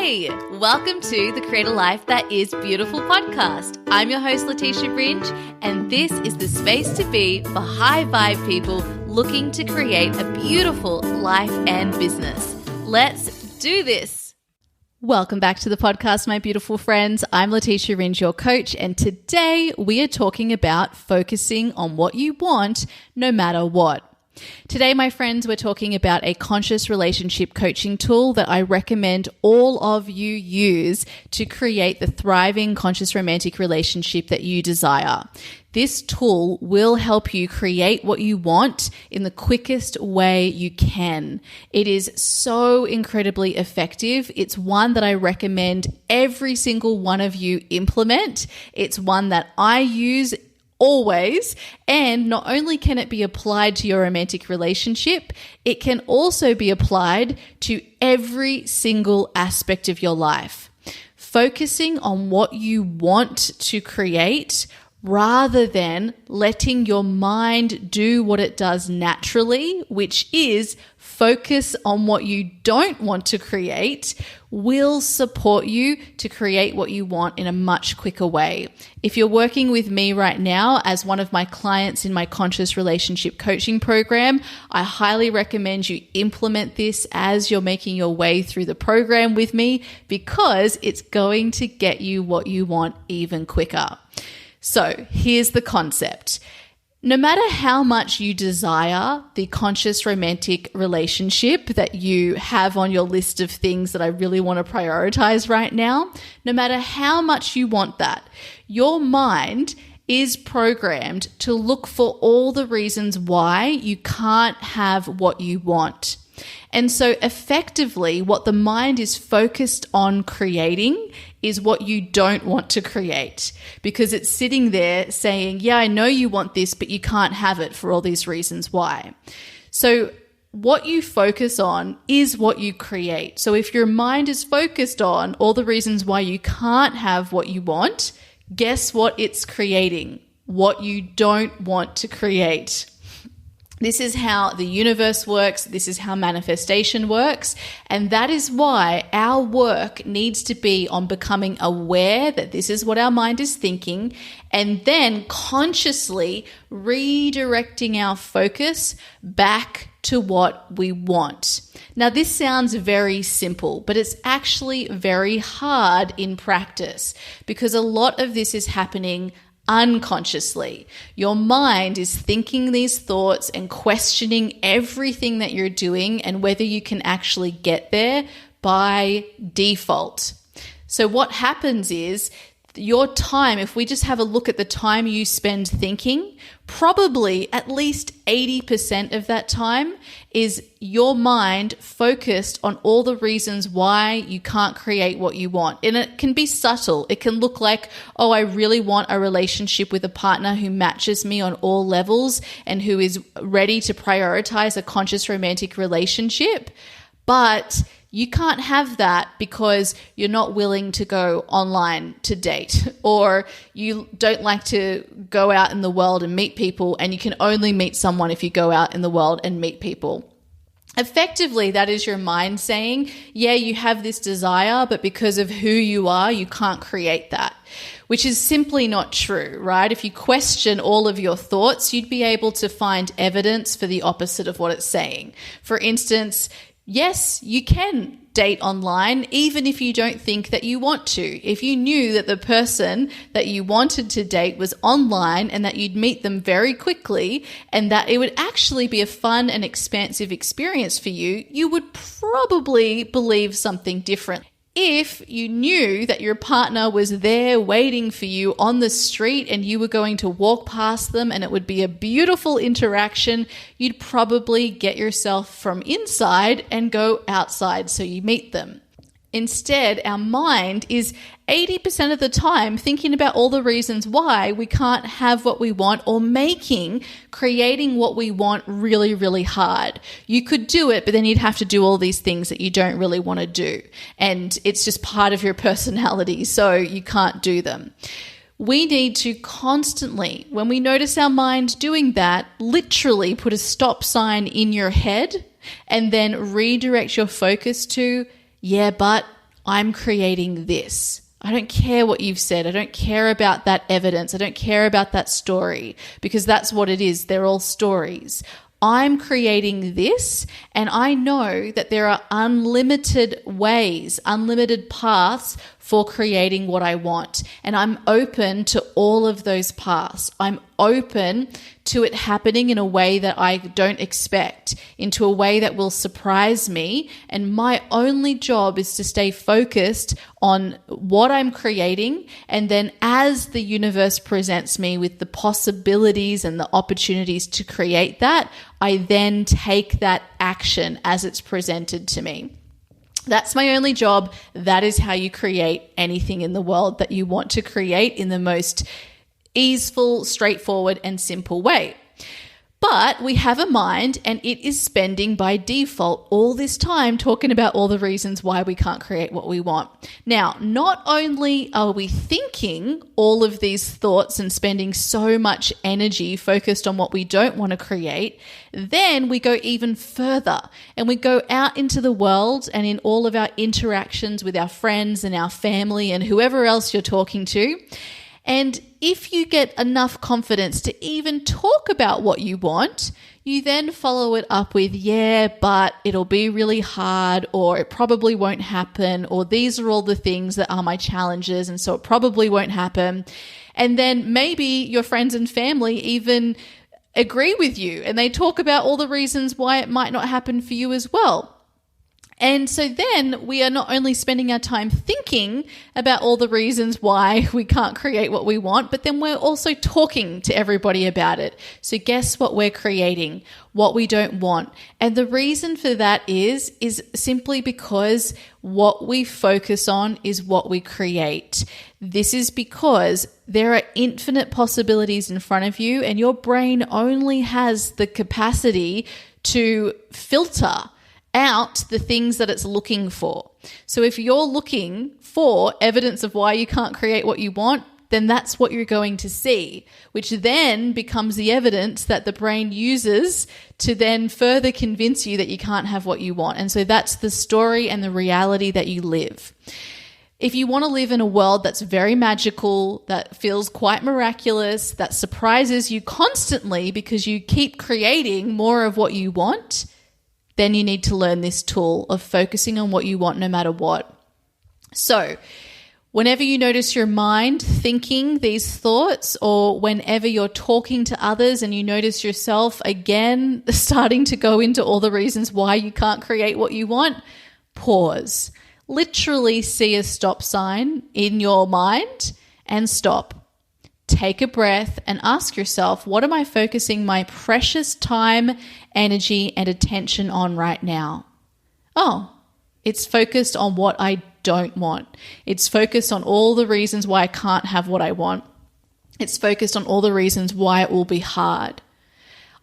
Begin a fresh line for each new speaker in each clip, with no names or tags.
Hey, welcome to the Create a Life That Is Beautiful podcast. I'm your host, Leticia Ringe, and this is the space to be for high vibe people looking to create a beautiful life and business. Let's do this. Welcome back to the podcast, my beautiful friends. I'm Leticia Ringe, your coach, and today we are talking about focusing on what you want no matter what. Today, my friends, we're talking about a conscious relationship coaching tool that I recommend all of you use to create the thriving conscious romantic relationship that you desire. This tool will help you create what you want in the quickest way you can. It is so incredibly effective. It's one that I recommend every single one of you implement. It's one that I use always. And not only can it be applied to your romantic relationship, it can also be applied to every single aspect of your life. Focusing on what you want to create rather than letting your mind do what it does naturally, which is focus on what you don't want to create, will support you to create what you want in a much quicker way. If you're working with me right now as one of my clients in my conscious relationship coaching program, I highly recommend you implement this as you're making your way through the program with me because it's going to get you what you want even quicker. So here's the concept. No matter how much you desire the conscious romantic relationship that you have on your list of things that I really want to prioritize right now, no matter how much you want that, your mind is programmed to look for all the reasons why you can't have what you want. And so effectively, what the mind is focused on creating is what you don't want to create because it's sitting there saying, yeah, I know you want this, but you can't have it for all these reasons why. So what you focus on is what you create. So if your mind is focused on all the reasons why you can't have what you want, guess what it's creating? What you don't want to create. This is how the universe works. This is how manifestation works. And that is why our work needs to be on becoming aware that this is what our mind is thinking and then consciously redirecting our focus back to what we want. Now, this sounds very simple, but it's actually very hard in practice because a lot of this is happening unconsciously. Your mind is thinking these thoughts and questioning everything that you're doing and whether you can actually get there by default. So what happens is your time, if we just have a look at the time you spend thinking, probably at least 80% of that time is your mind focused on all the reasons why you can't create what you want. And it can be subtle. It can look like, oh, I really want a relationship with a partner who matches me on all levels and who is ready to prioritize a conscious romantic relationship. But you can't have that because you're not willing to go online to date, or you don't like to go out in the world and meet people, and you can only meet someone if you go out in the world and meet people. Effectively, that is your mind saying, yeah, you have this desire, but because of who you are, you can't create that, which is simply not true, right? If you question all of your thoughts, you'd be able to find evidence for the opposite of what it's saying. For instance, yes, you can date online, even if you don't think that you want to. If you knew that the person that you wanted to date was online and that you'd meet them very quickly and that it would actually be a fun and expansive experience for you, you would probably believe something different. If you knew that your partner was there waiting for you on the street and you were going to walk past them and it would be a beautiful interaction, you'd probably get yourself from inside and go outside so you meet them. Instead, our mind is 80% of the time thinking about all the reasons why we can't have what we want or creating what we want really, really hard. You could do it, but then you'd have to do all these things that you don't really want to do. And it's just part of your personality, so you can't do them. We need to constantly, when we notice our mind doing that, literally put a stop sign in your head and then redirect your focus to, yeah, but I'm creating this. I don't care what you've said. I don't care about that evidence. I don't care about that story, because that's what it is. They're all stories. I'm creating this, and I know that there are unlimited ways, unlimited paths for creating what I want. And I'm open to all of those paths. I'm open to it happening in a way that I don't expect, into a way that will surprise me. And my only job is to stay focused on what I'm creating. And then as the universe presents me with the possibilities and the opportunities to create that, I then take that action as it's presented to me. That's my only job. That is how you create anything in the world that you want to create in the most easeful, straightforward, and simple way. But we have a mind, and it is spending by default all this time talking about all the reasons why we can't create what we want. Now, not only are we thinking all of these thoughts and spending so much energy focused on what we don't want to create, then we go even further and we go out into the world and in all of our interactions with our friends and our family and whoever else you're talking to. And if you get enough confidence to even talk about what you want, you then follow it up with, yeah, but it'll be really hard, or it probably won't happen, or these are all the things that are my challenges, and so it probably won't happen. And then maybe your friends and family even agree with you, and they talk about all the reasons why it might not happen for you as well. And so then we are not only spending our time thinking about all the reasons why we can't create what we want, but then we're also talking to everybody about it. So guess what we're creating? What we don't want. And the reason for that is simply because what we focus on is what we create. This is because there are infinite possibilities in front of you, and your brain only has the capacity to filter out the things that it's looking for. So if you're looking for evidence of why you can't create what you want, then that's what you're going to see, which then becomes the evidence that the brain uses to then further convince you that you can't have what you want. And so that's the story and the reality that you live. If you want to live in a world that's very magical, that feels quite miraculous, that surprises you constantly because you keep creating more of what you want, then you need to learn this tool of focusing on what you want no matter what. So whenever you notice your mind thinking these thoughts, or whenever you're talking to others and you notice yourself again starting to go into all the reasons why you can't create what you want, pause. Literally see a stop sign in your mind and stop. Take a breath and ask yourself, what am I focusing my precious time, energy, and attention on right now? Oh, it's focused on what I don't want. It's focused on all the reasons why I can't have what I want. It's focused on all the reasons why it will be hard.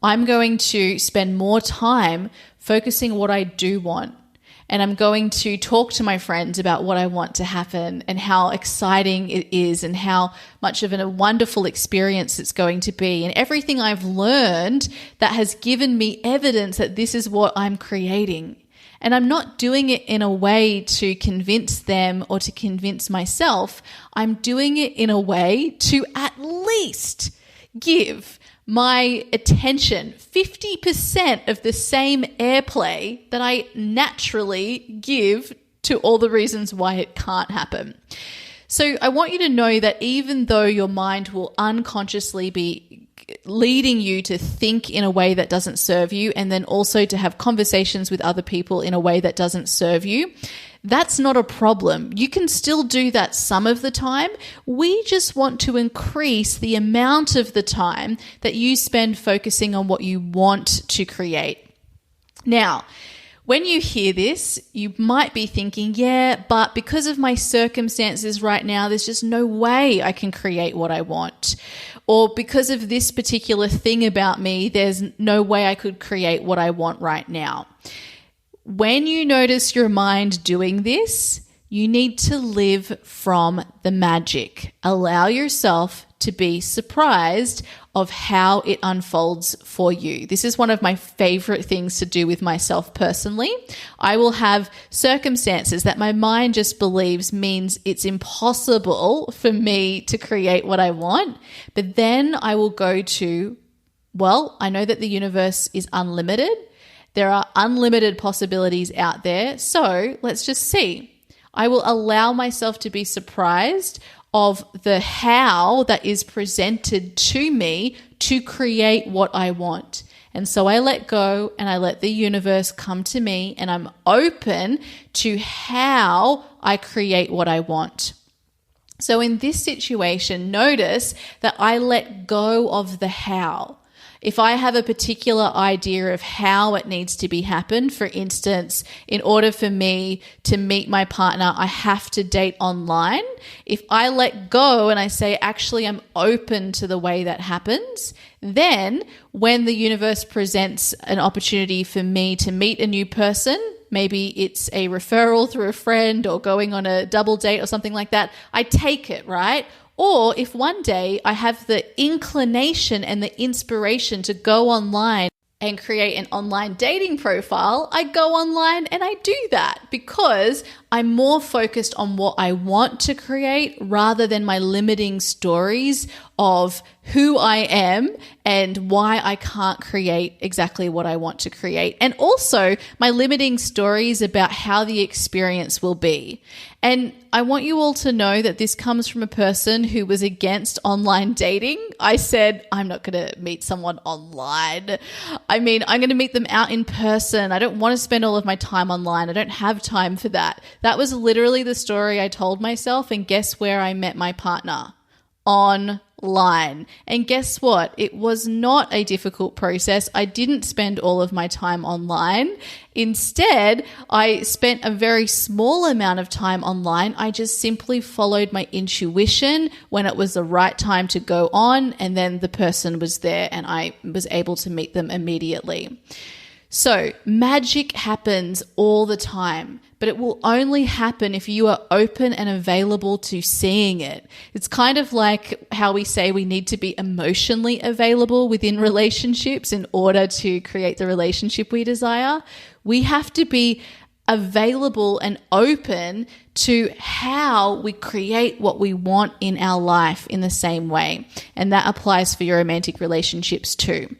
I'm going to spend more time focusing on what I do want. And I'm going to talk to my friends about what I want to happen and how exciting it is and how much of a wonderful experience it's going to be, and everything I've learned that has given me evidence that this is what I'm creating. And I'm not doing it in a way to convince them or to convince myself. I'm doing it in a way to at least give my attention 50% of the same airplay that I naturally give to all the reasons why it can't happen. So I want you to know that even though your mind will unconsciously be leading you to think in a way that doesn't serve you, and then also to have conversations with other people in a way that doesn't serve you, that's not a problem. You can still do that some of the time. We just want to increase the amount of the time that you spend focusing on what you want to create. Now, when you hear this, you might be thinking, yeah, but because of my circumstances right now, there's just no way I can create what I want. Or because of this particular thing about me, there's no way I could create what I want right now. When you notice your mind doing this, you need to live from the magic. Allow yourself to be surprised of how it unfolds for you. This is one of my favorite things to do with myself personally. I will have circumstances that my mind just believes means it's impossible for me to create what I want, but then I will go to, well, I know that the universe is unlimited. There are unlimited possibilities out there, so let's just see. I will allow myself to be surprised of the how that is presented to me to create what I want. And so I let go and I let the universe come to me, and I'm open to how I create what I want. So in this situation, notice that I let go of the how. If I have a particular idea of how it needs to be happen, for instance, in order for me to meet my partner, I have to date online. If I let go and I say, actually, I'm open to the way that happens, then when the universe presents an opportunity for me to meet a new person, maybe it's a referral through a friend or going on a double date or something like that, I take it, right? Or if one day I have the inclination and the inspiration to go online and create an online dating profile, I go online and I do that because I'm more focused on what I want to create rather than my limiting stories of who I am and why I can't create exactly what I want to create. And also my limiting stories about how the experience will be. And I want you all to know that this comes from a person who was against online dating. I said, I'm not going to meet someone online. I mean, I'm going to meet them out in person. I don't want to spend all of my time online. I don't have time for that. That was literally the story I told myself. And guess where I met my partner? Online. And guess what? It was not a difficult process. I didn't spend all of my time online. Instead, I spent a very small amount of time online. I just simply followed my intuition when it was the right time to go on, and then the person was there and I was able to meet them immediately. So magic happens all the time, but it will only happen if you are open and available to seeing it. It's kind of like how we say we need to be emotionally available within relationships in order to create the relationship we desire. We have to be available and open to how we create what we want in our life in the same way. And that applies for your romantic relationships too.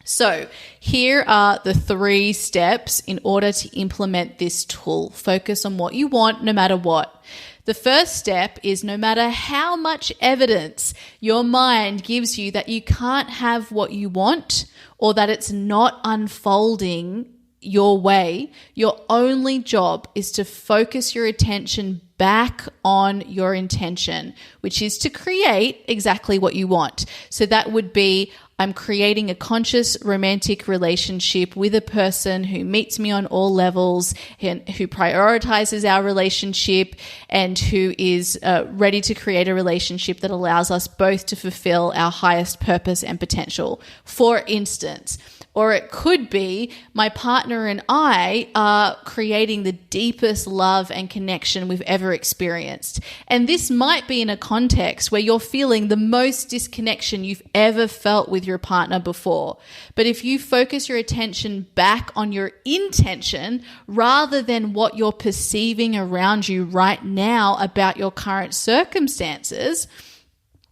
So here are the 3 steps in order to implement this tool. Focus on what you want no matter what. The first step is no matter how much evidence your mind gives you that you can't have what you want or that it's not unfolding your way, your only job is to focus your attention back on your intention, which is to create exactly what you want. So that would be, I'm creating a conscious romantic relationship with a person who meets me on all levels and who prioritizes our relationship and who is ready to create a relationship that allows us both to fulfill our highest purpose and potential, for instance. Or it could be my partner and I are creating the deepest love and connection we've ever experienced. And this might be in a context where you're feeling the most disconnection you've ever felt with your partner before. But if you focus your attention back on your intention rather than what you're perceiving around you right now about your current circumstances,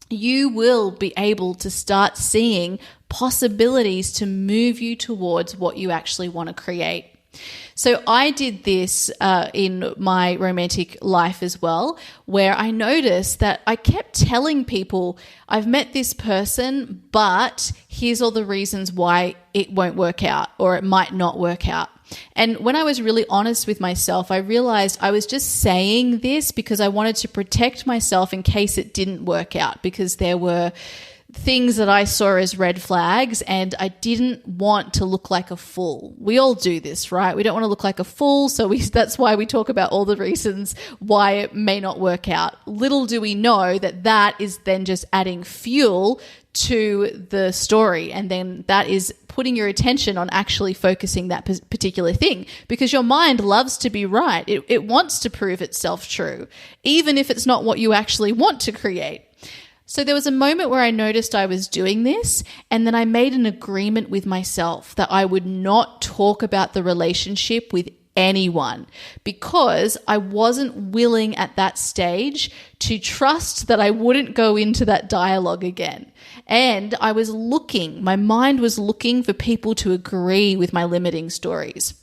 you will be able to start seeing possibilities to move you towards what you actually want to create. So I did this in my romantic life as well, where I noticed that I kept telling people, I've met this person, but here's all the reasons why it won't work out or it might not work out. And when I was really honest with myself, I realized I was just saying this because I wanted to protect myself in case it didn't work out, because there were things that I saw as red flags and I didn't want to look like a fool. We all do this, right? We don't want to look like a fool, so that's why we talk about all the reasons why it may not work out. Little do we know that that is then just adding fuel to the story, and then that is putting your attention on actually focusing that particular thing, because your mind loves to be right. It wants to prove itself true, even if it's not what you actually want to create. So there was a moment where I noticed I was doing this, and then I made an agreement with myself that I would not talk about the relationship with anyone because I wasn't willing at that stage to trust that I wouldn't go into that dialogue again. And my mind was looking for people to agree with my limiting stories.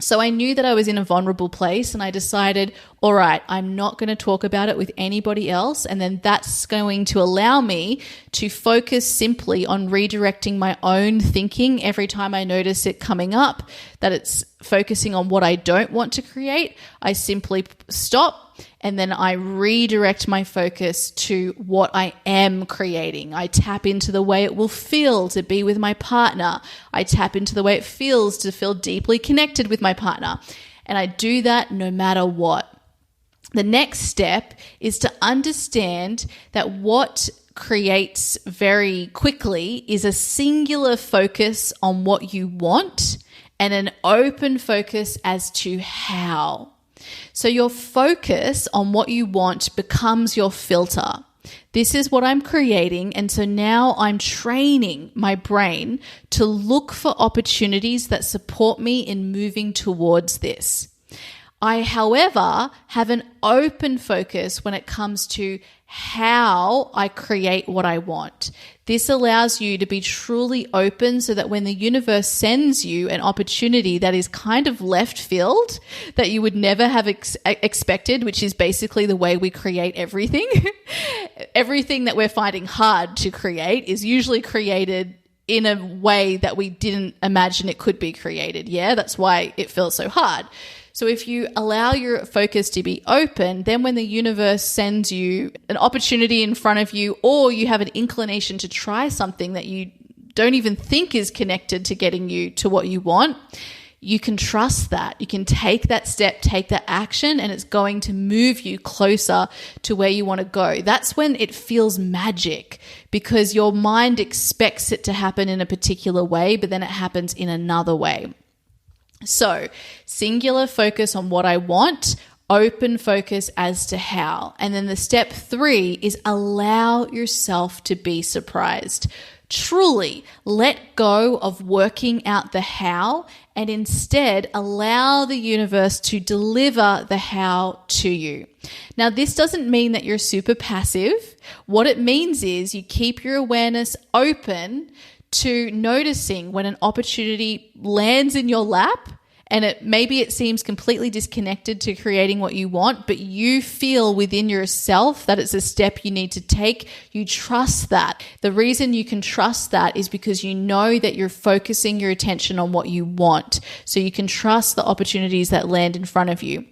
So I knew that I was in a vulnerable place, and I decided, all right, I'm not going to talk about it with anybody else. And then that's going to allow me to focus simply on redirecting my own thinking every time I notice it coming up, that it's focusing on what I don't want to create. I simply stop, and then I redirect my focus to what I am creating. I tap into the way it will feel to be with my partner. I tap into the way it feels to feel deeply connected with my partner. And I do that no matter what. The next step is to understand that what creates very quickly is a singular focus on what you want and an open focus as to how. So your focus on what you want becomes your filter. This is what I'm creating, and so now I'm training my brain to look for opportunities that support me in moving towards this. I, however, have an open focus when it comes to how I create what I want. This allows you to be truly open so that when the universe sends you an opportunity that is kind of left field, that you would never have expected, which is basically the way we create everything. Everything that we're finding hard to create is usually created in a way that we didn't imagine it could be created. Yeah, that's why it feels so hard. So if you allow your focus to be open, then when the universe sends you an opportunity in front of you, or you have an inclination to try something that you don't even think is connected to getting you to what you want, you can trust that. You can take that step, take that action, and it's going to move you closer to where you want to go. That's when it feels magic, because your mind expects it to happen in a particular way, but then it happens in another way. So, singular focus on what I want, open focus as to how. And then the step 3 is allow yourself to be surprised. Truly let go of working out the how and instead allow the universe to deliver the how to you. Now, this doesn't mean that you're super passive. What it means is you keep your awareness open to noticing when an opportunity lands in your lap and maybe it seems completely disconnected to creating what you want, but you feel within yourself that it's a step you need to take. You trust that. The reason you can trust that is because you know that you're focusing your attention on what you want. So you can trust the opportunities that land in front of you.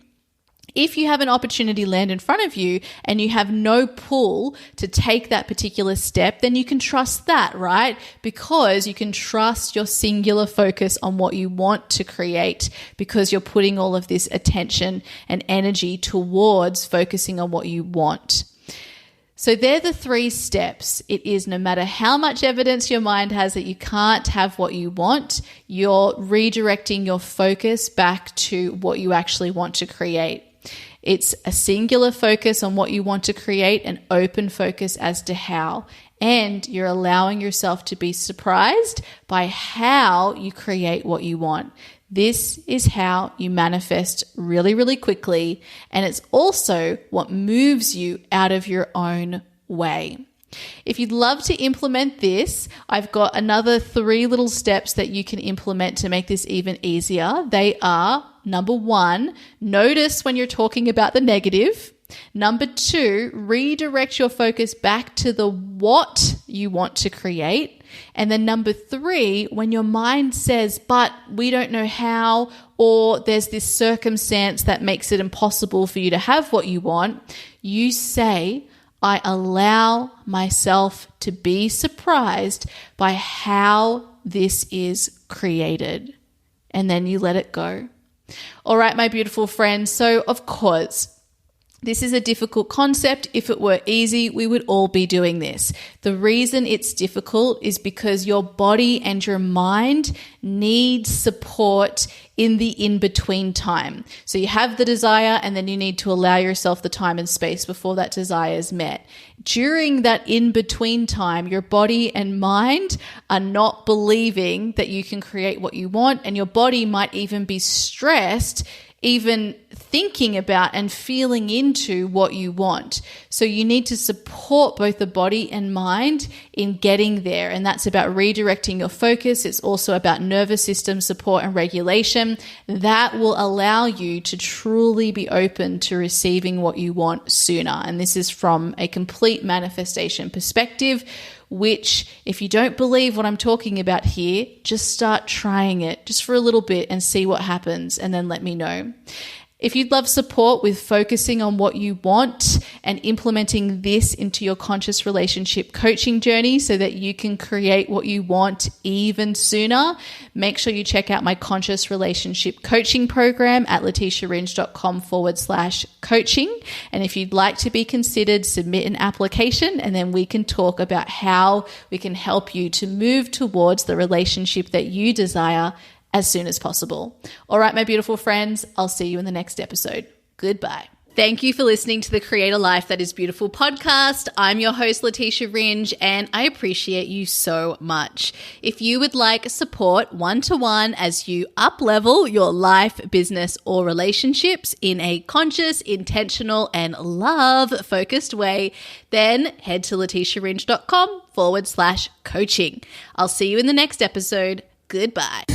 If you have an opportunity land in front of you and you have no pull to take that particular step, then you can trust that, right? Because you can trust your singular focus on what you want to create, because you're putting all of this attention and energy towards focusing on what you want. So they're the 3 steps. It is no matter how much evidence your mind has that you can't have what you want, you're redirecting your focus back to what you actually want to create. It's a singular focus on what you want to create, an open focus as to how, and you're allowing yourself to be surprised by how you create what you want. This is how you manifest really, really quickly, and it's also what moves you out of your own way. If you'd love to implement this, I've got another 3 little steps that you can implement to make this even easier. They are, number 1, notice when you're talking about the negative. Number 2, redirect your focus back to the what you want to create. And then number 3, when your mind says, but we don't know how, or there's this circumstance that makes it impossible for you to have what you want, you say, I allow myself to be surprised by how this is created. And then you let it go. All right, my beautiful friends. So, of course, This is a difficult concept. If it were easy, we would all be doing this. The reason it's difficult is because your body and your mind need support in the in-between time. So you have the desire and then you need to allow yourself the time and space before that desire is met. During that in-between time, your body and mind are not believing that you can create what you want, and your body might even be stressed even thinking about and feeling into what you want. So you need to support both the body and mind in getting there. And that's about redirecting your focus. It's also about nervous system support and regulation. That will allow you to truly be open to receiving what you want sooner. And this is from a complete manifestation perspective, which if you don't believe what I'm talking about here, just start trying it just for a little bit and see what happens, and then let me know. If you'd love support with focusing on what you want and implementing this into your conscious relationship coaching journey so that you can create what you want even sooner, make sure you check out my conscious relationship coaching program at leticiaringe.com/coaching. And if you'd like to be considered, submit an application and then we can talk about how we can help you to move towards the relationship that you desire as soon as possible. All right, my beautiful friends, I'll see you in the next episode. Goodbye. Thank you for listening to the Create a Life That Is Beautiful podcast. I'm your host, Leticia Ringe, and I appreciate you so much. If you would like support one-to-one as you up-level your life, business, or relationships in a conscious, intentional, and love-focused way, then head to leticiaringe.com/coaching. I'll see you in the next episode. Goodbye.